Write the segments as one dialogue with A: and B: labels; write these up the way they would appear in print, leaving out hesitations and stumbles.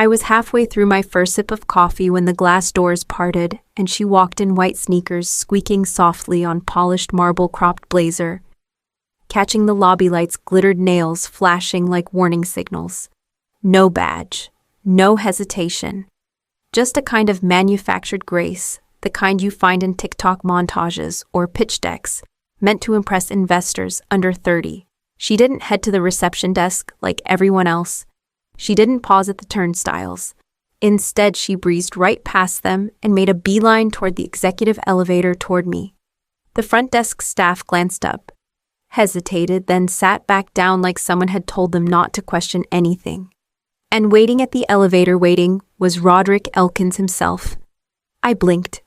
A: I was halfway through my first sip of coffee when the glass doors parted and she walked in white sneakers squeaking softly on polished marble cropped blazer. Catching the lobby lights, glittered nails flashing like warning signals. No badge, no hesitation. Just a kind of manufactured grace, the kind you find in TikTok montages or pitch decks, meant to impress investors under 30. She didn't head to the reception desk like everyone else. She didn't pause at the turnstiles. Instead, she breezed right past them and made a beeline toward the executive elevator toward me. The front desk staff glanced up, hesitated, then sat back down like someone had told them not to question anything. And waiting at the elevator was Roderick Elkins himself. I blinked.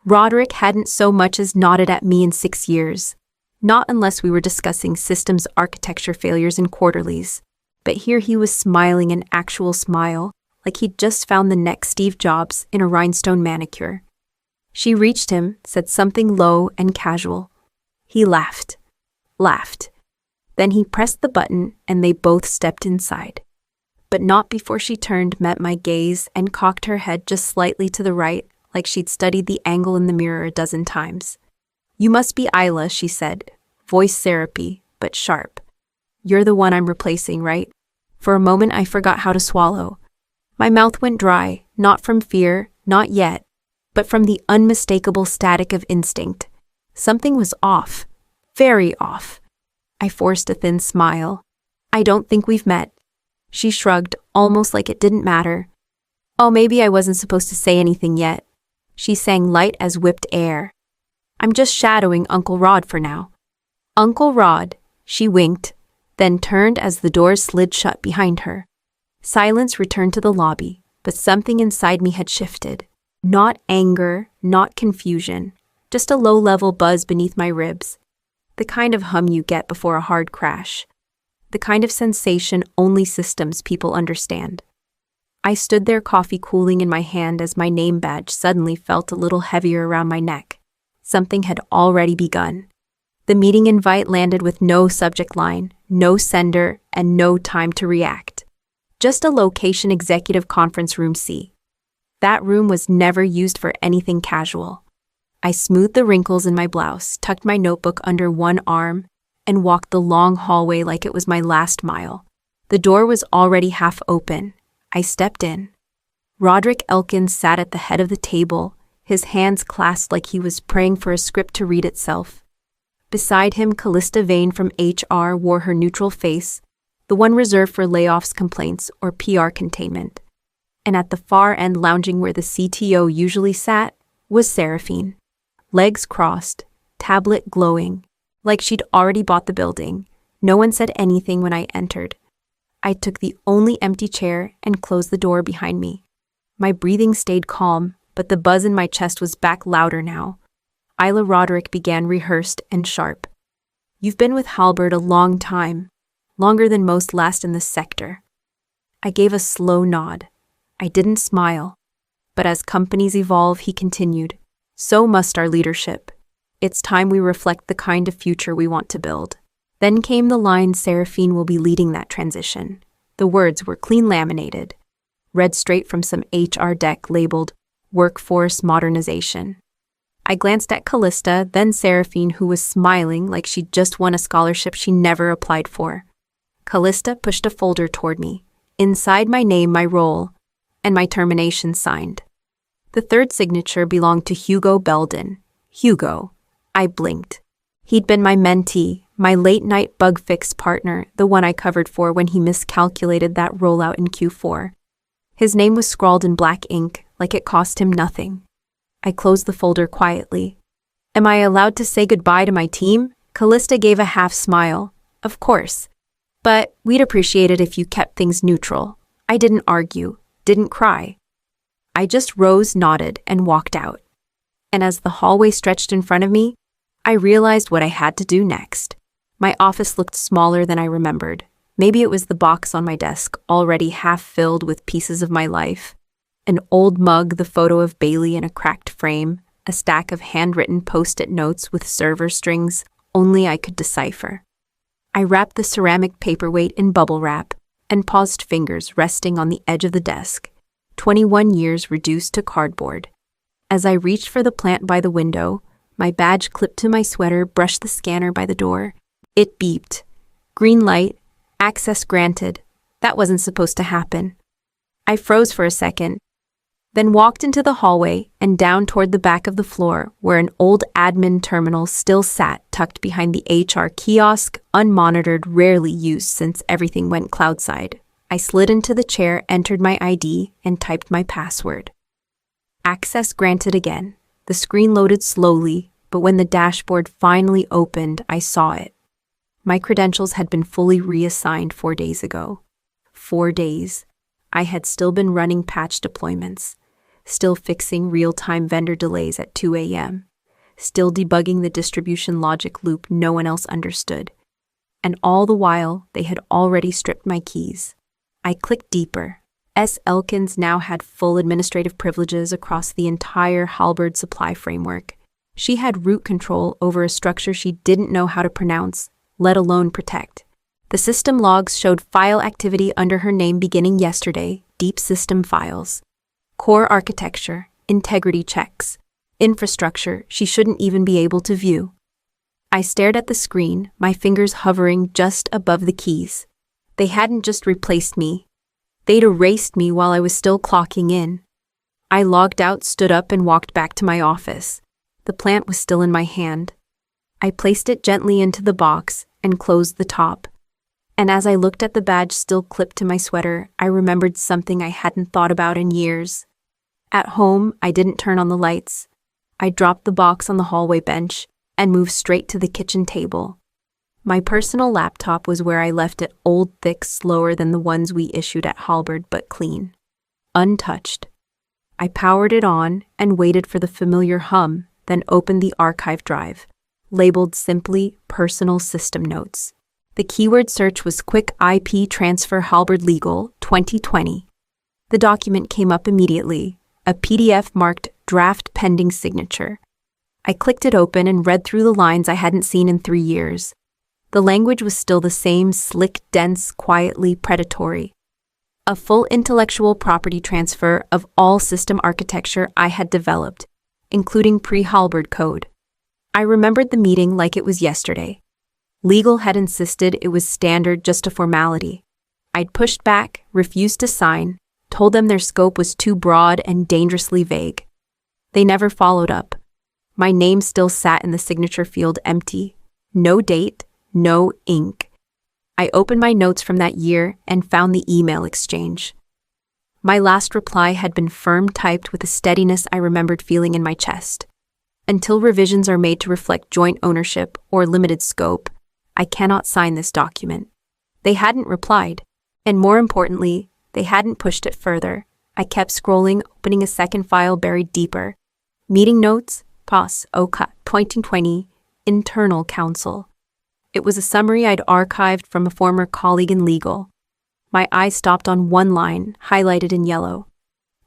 A: Roderick hadn't so much as nodded at me in 6 years. Not unless we were discussing systems architecture failures and quarterlies. But here he was smiling an actual smile, like he'd just found the next Steve Jobs in a rhinestone manicure. She reached him, said something low and casual. He laughed. Then he pressed the button and they both stepped inside. But not before she turned, met my gaze, and cocked her head just slightly to the right, like she'd studied the angle in the mirror a dozen times. "You must be Isla," she said, voice syrupy, but sharp. "You're the one I'm replacing, right?" For a moment I forgot how to swallow. My mouth went dry, not from fear, not yet, but from the unmistakable static of instinct. Something was off. Very off. I forced a thin smile. "I don't think we've met." She shrugged, almost like it didn't matter. "Oh, maybe I wasn't supposed to say anything yet." She sang light as whipped air. "I'm just shadowing Uncle Rod for now." "Uncle Rod," she winked, then turned as the doors slid shut behind her. Silence returned to the lobby, but something inside me had shifted. Not anger, not confusion, just a low-level buzz beneath my ribs. The kind of hum you get before a hard crash. The kind of sensation only systems people understand. I stood there, coffee cooling in my hand, as my name badge suddenly felt a little heavier around my neck. Something had already begun. The meeting invite landed with no subject line, no sender, and no time to react. Just a location: Executive Conference Room C. That room was never used for anything casual. I smoothed the wrinkles in my blouse, tucked my notebook under one arm, and walked the long hallway like it was my last mile. The door was already half open. I stepped in. Roderick Elkins sat at the head of the table, his hands clasped like he was praying for a script to read itself. Beside him, Callista Vane from HR wore her neutral face, the one reserved for layoffs, complaints, or PR containment. And at the far end, lounging where the CTO usually sat, was Seraphine. Legs crossed, tablet glowing, like she'd already bought the building. No one said anything when I entered. I took the only empty chair and closed the door behind me. My breathing stayed calm, but the buzz in my chest was back louder now. Isla Roderick began, rehearsed and sharp. "You've been with Halbert a long time, longer than most last in this sector." I gave a slow nod. I didn't smile. But as companies evolve, he continued, so must our leadership. It's time we reflect the kind of future we want to build. Then came the line, "Seraphine will be leading that transition." The words were clean laminated, read straight from some HR deck labeled Workforce Modernization. I glanced at Callista, then Seraphine, who was smiling like she'd just won a scholarship she never applied for. Callista pushed a folder toward me. Inside, my name, my role, and my termination signed. The third signature belonged to Hugo Belden. Hugo. I blinked. He'd been my mentee, my late-night bug fix partner, the one I covered for when he miscalculated that rollout in Q4. His name was scrawled in black ink, like it cost him nothing. I closed the folder quietly. "Am I allowed to say goodbye to my team?" Callista gave a half smile. "Of course. But we'd appreciate it if you kept things neutral." I didn't argue, didn't cry. I just rose, nodded, and walked out. And as the hallway stretched in front of me, I realized what I had to do next. My office looked smaller than I remembered. Maybe it was the box on my desk, already half filled with pieces of my life. An old mug, the photo of Bailey in a cracked frame, a stack of handwritten post-it notes with server strings only I could decipher. I wrapped the ceramic paperweight in bubble wrap and paused, fingers resting on the edge of the desk. 21 years reduced to cardboard. As I reached for the plant by the window, my badge clipped to my sweater brushed the scanner by the door. It beeped. Green light. Access granted. That wasn't supposed to happen. I froze for a second, then walked into the hallway and down toward the back of the floor where an old admin terminal still sat tucked behind the HR kiosk, unmonitored, rarely used since everything went cloudside. I slid into the chair, entered my ID, and typed my password. Access granted again. The screen loaded slowly, but when the dashboard finally opened, I saw it. My credentials had been fully reassigned 4 days ago. 4 days. I had still been running patch deployments, still fixing real-time vendor delays at 2 a.m., still debugging the distribution logic loop no one else understood. And all the while, they had already stripped my keys. I clicked deeper. S. Elkins now had full administrative privileges across the entire Halberd supply framework. She had root control over a structure she didn't know how to pronounce, let alone protect. The system logs showed file activity under her name beginning yesterday, deep system files. Core architecture, integrity checks, infrastructure she shouldn't even be able to view. I stared at the screen, my fingers hovering just above the keys. They hadn't just replaced me. They'd erased me while I was still clocking in. I logged out, stood up, and walked back to my office. The plant was still in my hand. I placed it gently into the box and closed the top. And as I looked at the badge still clipped to my sweater, I remembered something I hadn't thought about in years. At home, I didn't turn on the lights. I dropped the box on the hallway bench and moved straight to the kitchen table. My personal laptop was where I left it, old, thick, slower than the ones we issued at Halberd, but clean. Untouched. I powered it on and waited for the familiar hum, then opened the archive drive, labeled simply Personal System Notes. The keyword search was Quick IP Transfer Halberd Legal 2020. The document came up immediately, a PDF marked Draft Pending Signature. I clicked it open and read through the lines I hadn't seen in 3 years. The language was still the same, slick, dense, quietly predatory. A full intellectual property transfer of all system architecture I had developed, including pre-Halberd code. I remembered the meeting like it was yesterday. Legal had insisted it was standard, just a formality. I'd pushed back, refused to sign, told them their scope was too broad and dangerously vague. They never followed up. My name still sat in the signature field empty. No date, no ink. I opened my notes from that year and found the email exchange. My last reply had been firm typed with a steadiness I remembered feeling in my chest. Until revisions are made to reflect joint ownership or limited scope, I cannot sign this document. They hadn't replied, and more importantly, they hadn't pushed it further. I kept scrolling, opening a second file buried deeper. Meeting notes, POS, OCA, 2020, Internal Counsel. It was a summary I'd archived from a former colleague in legal. My eye stopped on one line, highlighted in yellow.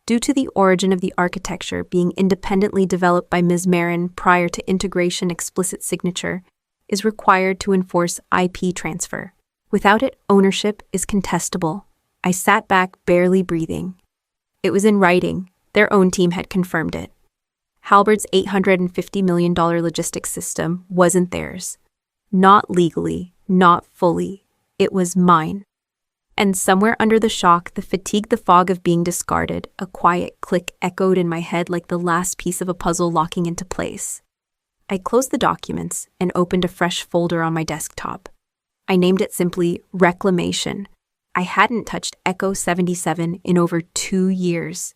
A: Due to the origin of the architecture being independently developed by Ms. Marin prior to integration, explicit signature is required to enforce IP transfer. Without it, ownership is contestable. I sat back, barely breathing. It was in writing. Their own team had confirmed it. Halberd's $850 million logistics system wasn't theirs. Not legally, not fully. It was mine. And somewhere under the shock, the fatigue, the fog of being discarded, a quiet click echoed in my head like the last piece of a puzzle locking into place. I closed the documents and opened a fresh folder on my desktop. I named it simply Reclamation. I hadn't touched Echo 77 in over 2 years.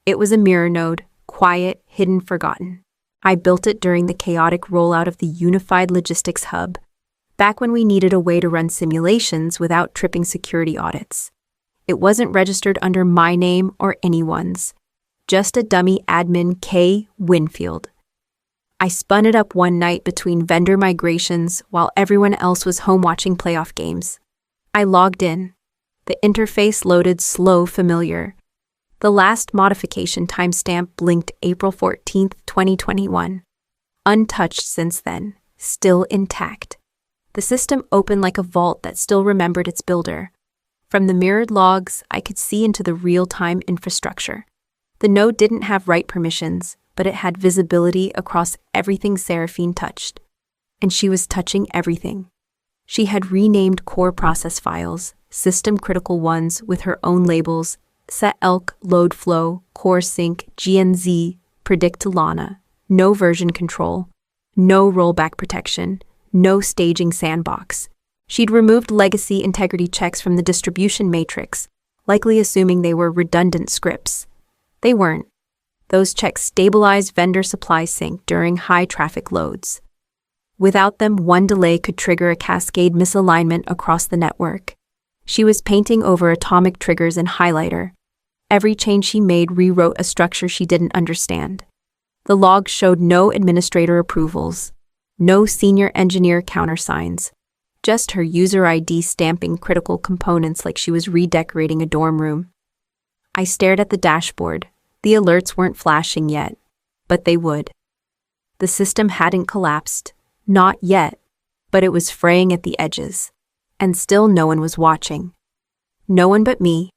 A: It was a mirror node, quiet, hidden, forgotten. I built it during the chaotic rollout of the Unified Logistics Hub, back when we needed a way to run simulations without tripping security audits. It wasn't registered under my name or anyone's, just a dummy admin K. Winfield. I spun it up one night between vendor migrations while everyone else was home watching playoff games. I logged in. The interface loaded slow, familiar. The last modification timestamp blinked April 14th, 2021. Untouched since then, still intact. The system opened like a vault that still remembered its builder. From the mirrored logs, I could see into the real-time infrastructure. The node didn't have write permissions, but it had visibility across everything Seraphine touched. And she was touching everything. She had renamed core process files, system-critical ones with her own labels, set elk, load flow, core sync, GNZ, predict to Lana, no version control, no rollback protection, no staging sandbox. She'd removed legacy integrity checks from the distribution matrix, likely assuming they were redundant scripts. They weren't. Those checks stabilized vendor supply sync during high traffic loads. Without them, one delay could trigger a cascade misalignment across the network. She was painting over atomic triggers in highlighter. Every change she made rewrote a structure she didn't understand. The logs showed no administrator approvals, no senior engineer countersigns, just her user ID stamping critical components like she was redecorating a dorm room. I stared at the dashboard. The alerts weren't flashing yet, but they would. The system hadn't collapsed. Not yet, but it was fraying at the edges, and still no one was watching. No one but me.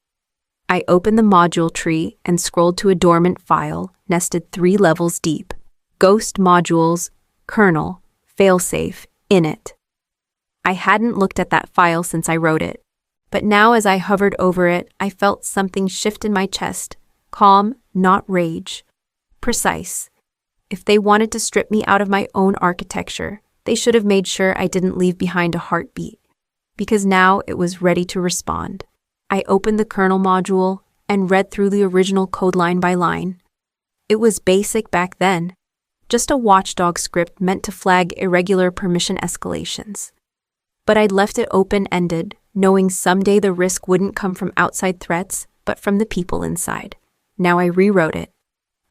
A: I opened the module tree and scrolled to a dormant file nested 3 levels deep. Ghost modules, kernel, failsafe, init. I hadn't looked at that file since I wrote it, but now as I hovered over it, I felt something shift in my chest. Calm, not rage. Precise. If they wanted to strip me out of my own architecture, they should have made sure I didn't leave behind a heartbeat, because now it was ready to respond. I opened the kernel module and read through the original code line by line. It was basic back then, just a watchdog script meant to flag irregular permission escalations. But I'd left it open-ended, knowing someday the risk wouldn't come from outside threats, but from the people inside. Now I rewrote it.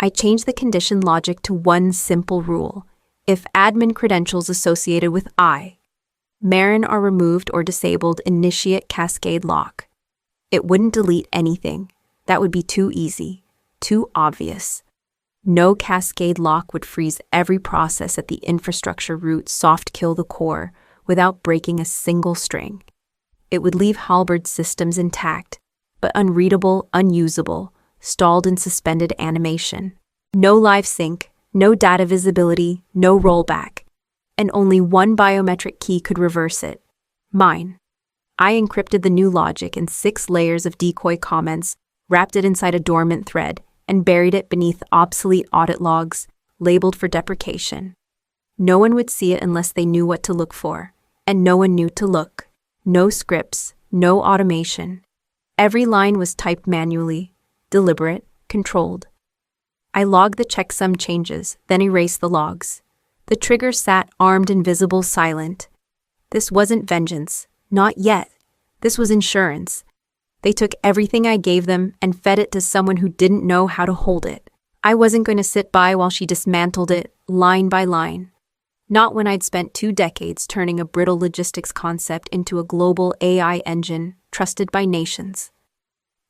A: I changed the condition logic to one simple rule. If admin credentials associated with Marin are removed or disabled, initiate cascade lock. It wouldn't delete anything. That would be too easy, too obvious. No cascade lock would freeze every process at the infrastructure root, soft kill the core, without breaking a single string. It would leave Halberd's systems intact, but unreadable, unusable, stalled in suspended animation. No live sync, no data visibility, no rollback. And only one biometric key could reverse it. Mine. I encrypted the new logic in 6 layers of decoy comments, wrapped it inside a dormant thread, and buried it beneath obsolete audit logs, labeled for deprecation. No one would see it unless they knew what to look for, and no one knew to look. No scripts, no automation. Every line was typed manually, deliberate, controlled. I logged the checksum changes, then erased the logs. The trigger sat armed, invisible, silent. This wasn't vengeance. Not yet. This was insurance. They took everything I gave them and fed it to someone who didn't know how to hold it. I wasn't going to sit by while she dismantled it, line by line. Not when I'd spent 2 decades turning a brittle logistics concept into a global AI engine trusted by nations.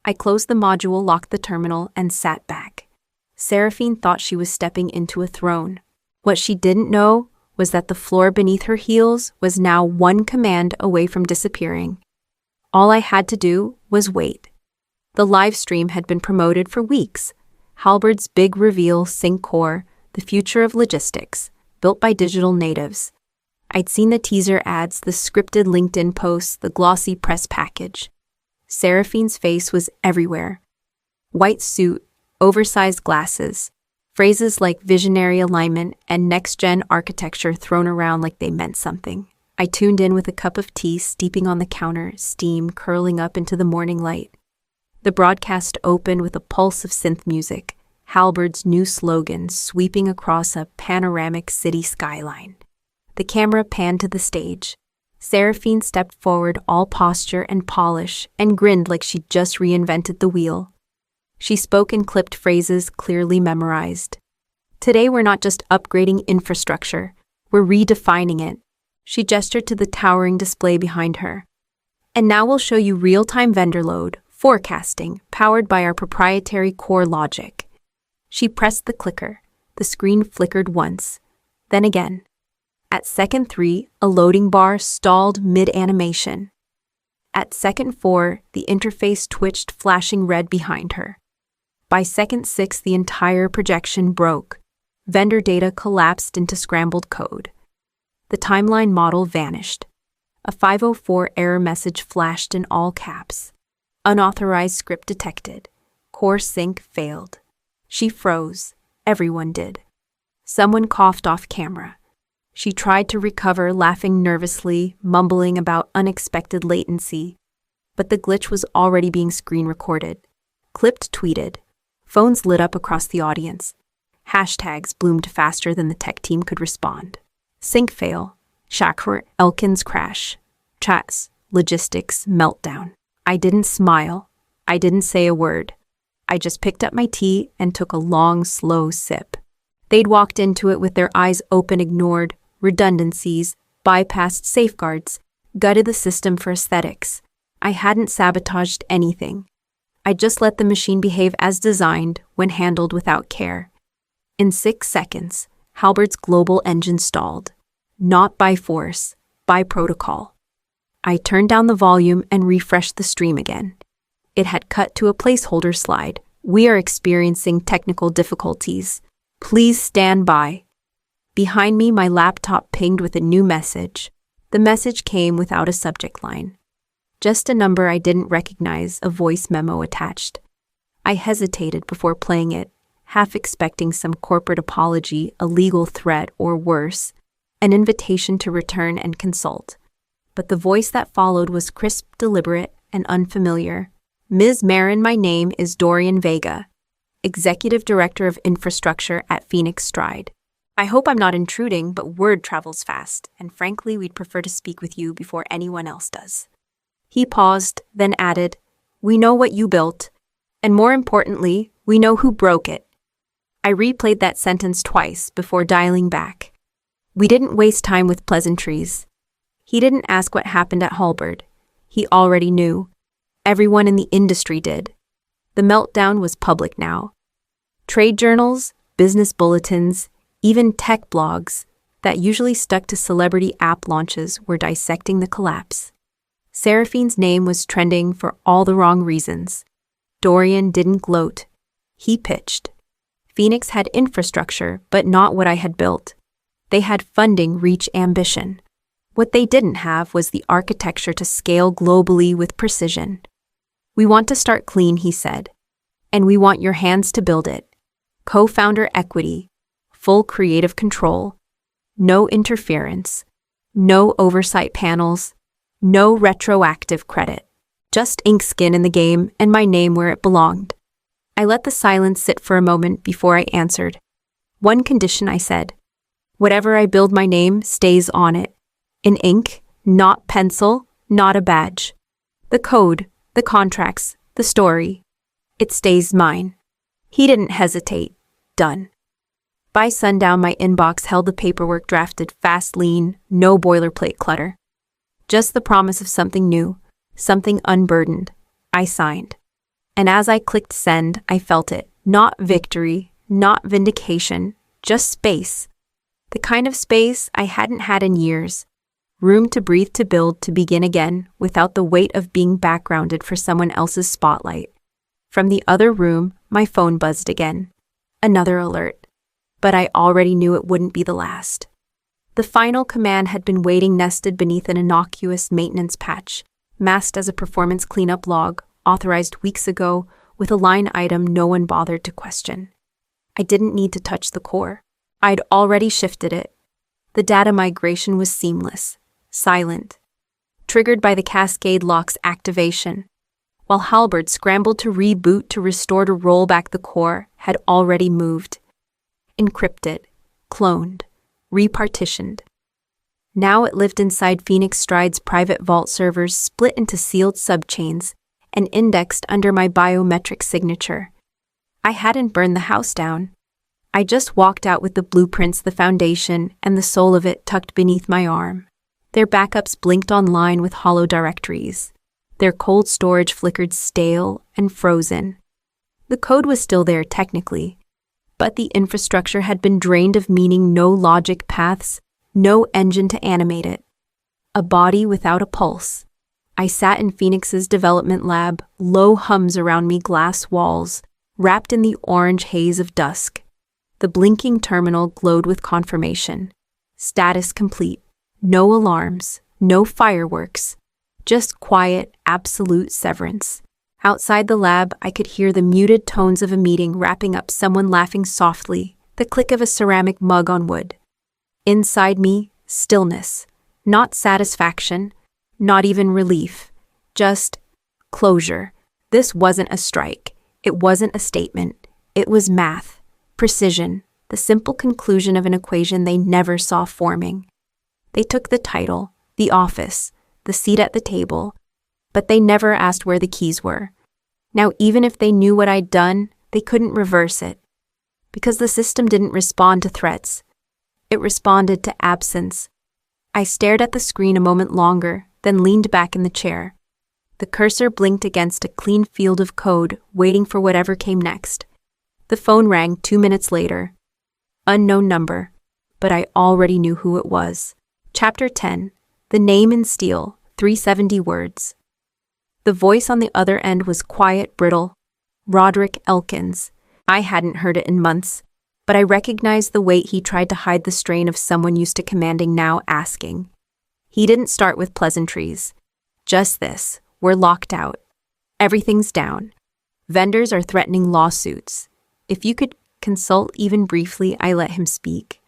A: I closed the module, locked the terminal, and sat back. Seraphine thought she was stepping into a throne. What she didn't know was that the floor beneath her heels was now one command away from disappearing. All I had to do was wait. The live stream had been promoted for weeks. Halberd's big reveal, Sync Core, the future of logistics, built by digital natives. I'd seen the teaser ads, the scripted LinkedIn posts, the glossy press package. Seraphine's face was everywhere. White suit, oversized glasses, phrases like visionary alignment and next-gen architecture thrown around like they meant something. I tuned in with a cup of tea steeping on the counter, steam curling up into the morning light. The broadcast opened with a pulse of synth music, Halberd's new slogan sweeping across a panoramic city skyline. The camera panned to the stage. Seraphine stepped forward, all posture and polish, and grinned like she'd just reinvented the wheel. She spoke in clipped phrases clearly memorized. Today we're not just upgrading infrastructure, we're redefining it. She gestured to the towering display behind her. And now we'll show you real-time vendor load, forecasting, powered by our proprietary core logic. She pressed the clicker. The screen flickered once, then again. At second 3, a loading bar stalled mid-animation. At second 4, the interface twitched, flashing red behind her. By second 6, the entire projection broke. Vendor data collapsed into scrambled code. The timeline model vanished. A 504 error message flashed in all caps. Unauthorized script detected. Core sync failed. She froze. Everyone did. Someone coughed off camera. She tried to recover, laughing nervously, mumbling about unexpected latency. But the glitch was already being screen recorded. Clipped tweeted. Phones lit up across the audience. Hashtags bloomed faster than the tech team could respond. Sync fail. Shakur Elkins crash. Chats. Logistics meltdown. I didn't smile. I didn't say a word. I just picked up my tea and took a long, slow sip. They'd walked into it with their eyes open, ignored redundancies, bypassed safeguards, gutted the system for aesthetics. I hadn't sabotaged anything. I just let the machine behave as designed when handled without care. In 6 seconds, Halbert's global engine stalled. Not by force, by protocol. I turned down the volume and refreshed the stream again. It had cut to a placeholder slide. We are experiencing technical difficulties. Please stand by. Behind me, my laptop pinged with a new message. The message came without a subject line. Just a number I didn't recognize, a voice memo attached. I hesitated before playing it, half expecting some corporate apology, a legal threat, or worse, an invitation to return and consult. But the voice that followed was crisp, deliberate, and unfamiliar. Ms. Marin, my name is Dorian Vega, Executive Director of Infrastructure at Phoenix Stride. I hope I'm not intruding, but word travels fast, and frankly, we'd prefer to speak with you before anyone else does. He paused, then added, We know what you built, and more importantly, we know who broke it. I replayed that sentence twice before dialing back. We didn't waste time with pleasantries. He didn't ask what happened at Halberd. He already knew. Everyone in the industry did. The meltdown was public now. Trade journals, business bulletins, even tech blogs that usually stuck to celebrity app launches were dissecting the collapse. Seraphine's name was trending for all the wrong reasons. Dorian didn't gloat. He pitched. Phoenix had infrastructure, but not what I had built. They had funding, reach, ambition. What they didn't have was the architecture to scale globally with precision. We want to start clean, he said. And we want your hands to build it. Co-founder equity. Full creative control. No interference. No oversight panels. No retroactive credit. Just ink skin in the game and my name where it belonged. I let the silence sit for a moment before I answered. One condition, I said. Whatever I build, my name stays on it. In ink, not pencil, not a badge. The code, the contracts, the story. It stays mine. He didn't hesitate. Done. By sundown, my inbox held the paperwork drafted fast, lean, no boilerplate clutter. Just the promise of something new, something unburdened. I signed. And as I clicked send, I felt it. Not victory, not vindication, just space. The kind of space I hadn't had in years. Room to breathe, to build, to begin again, without the weight of being backgrounded for someone else's spotlight. From the other room, my phone buzzed again. Another alert. But I already knew it wouldn't be the last. The final command had been waiting nested beneath an innocuous maintenance patch, masked as a performance cleanup log, authorized weeks ago, with a line item no one bothered to question. I didn't need to touch the core. I'd already shifted it. The data migration was seamless, silent, triggered by the Cascade lock's activation, while Halberd scrambled to reboot to restore to roll back the core had already moved. Encrypted, cloned, repartitioned. Now it lived inside Phoenix Stride's private vault servers, split into sealed subchains and indexed under my biometric signature. I hadn't burned the house down. I just walked out with the blueprints, the foundation, and the soul of it tucked beneath my arm. Their backups blinked online with hollow directories. Their cold storage flickered stale and frozen. The code was still there technically, but the infrastructure had been drained of meaning, no logic paths, no engine to animate it. A body without a pulse. I sat in Phoenix's development lab, low hums around me, glass walls, wrapped in the orange haze of dusk. The blinking terminal glowed with confirmation. Status complete. No alarms, no fireworks, just quiet, absolute severance. Outside the lab, I could hear the muted tones of a meeting wrapping up, someone laughing softly, the click of a ceramic mug on wood. Inside me, stillness. Not satisfaction, not even relief. Just closure. This wasn't a strike. It wasn't a statement. It was math. Precision. The simple conclusion of an equation they never saw forming. They took the title, the office, the seat at the table, but they never asked where the keys were. Now, even if they knew what I'd done, they couldn't reverse it. Because the system didn't respond to threats. It responded to absence. I stared at the screen a moment longer, then leaned back in the chair. The cursor blinked against a clean field of code, waiting for whatever came next. The phone rang 2 minutes later. Unknown number, but I already knew who it was. Chapter 10. The name in steel, 370 words. The voice on the other end was quiet, brittle. Roderick Elkins. I hadn't heard it in months, but I recognized the weight. He tried to hide the strain of someone used to commanding, now asking. He didn't start with pleasantries. Just this, we're locked out. Everything's down. Vendors are threatening lawsuits. If you could consult even briefly, I let him speak.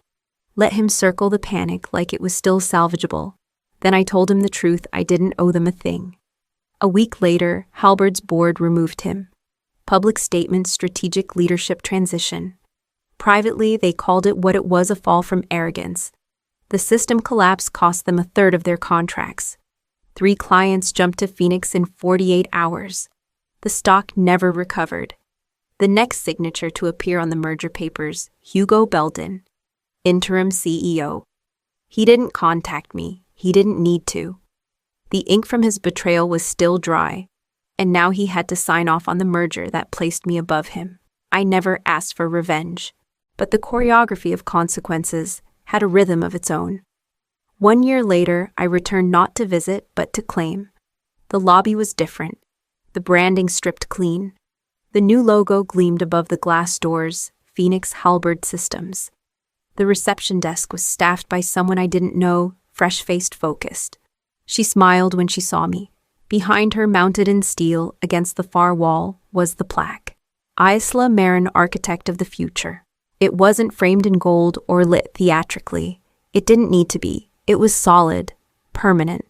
A: Let him circle the panic like it was still salvageable. Then I told him the truth. I didn't owe them a thing. A week later, Halberd's board removed him. Public statement, strategic leadership transition. Privately, they called it what it was, a fall from arrogance. The system collapse cost them 1/3 of their contracts. 3 clients jumped to Phoenix in 48 hours. The stock never recovered. The next signature to appear on the merger papers, Hugo Belden, interim CEO. He didn't contact me. He didn't need to. The ink from his betrayal was still dry, and now he had to sign off on the merger that placed me above him. I never asked for revenge, but the choreography of consequences had a rhythm of its own. 1 year later, I returned not to visit, but to claim. The lobby was different. The branding stripped clean. The new logo gleamed above the glass doors, Phoenix Halberd Systems. The reception desk was staffed by someone I didn't know, fresh-faced, focused. She smiled when she saw me. Behind her, mounted in steel against the far wall, was the plaque. Isla Marin, architect of the future. It wasn't framed in gold or lit theatrically. It didn't need to be. It was solid, permanent.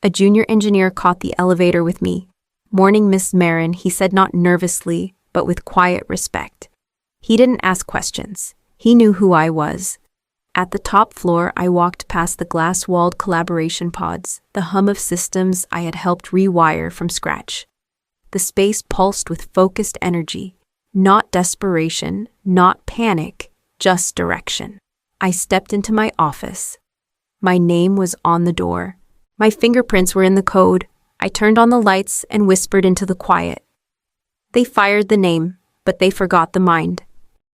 A: A junior engineer caught the elevator with me. "Morning, Miss Marin," he said, not nervously, but with quiet respect. He didn't ask questions. He knew who I was. At the top floor, I walked past the glass-walled collaboration pods, the hum of systems I had helped rewire from scratch. The space pulsed with focused energy. Not desperation, not panic, just direction. I stepped into my office. My name was on the door. My fingerprints were in the code. I turned on the lights and whispered into the quiet. They fired the name, but they forgot the mind.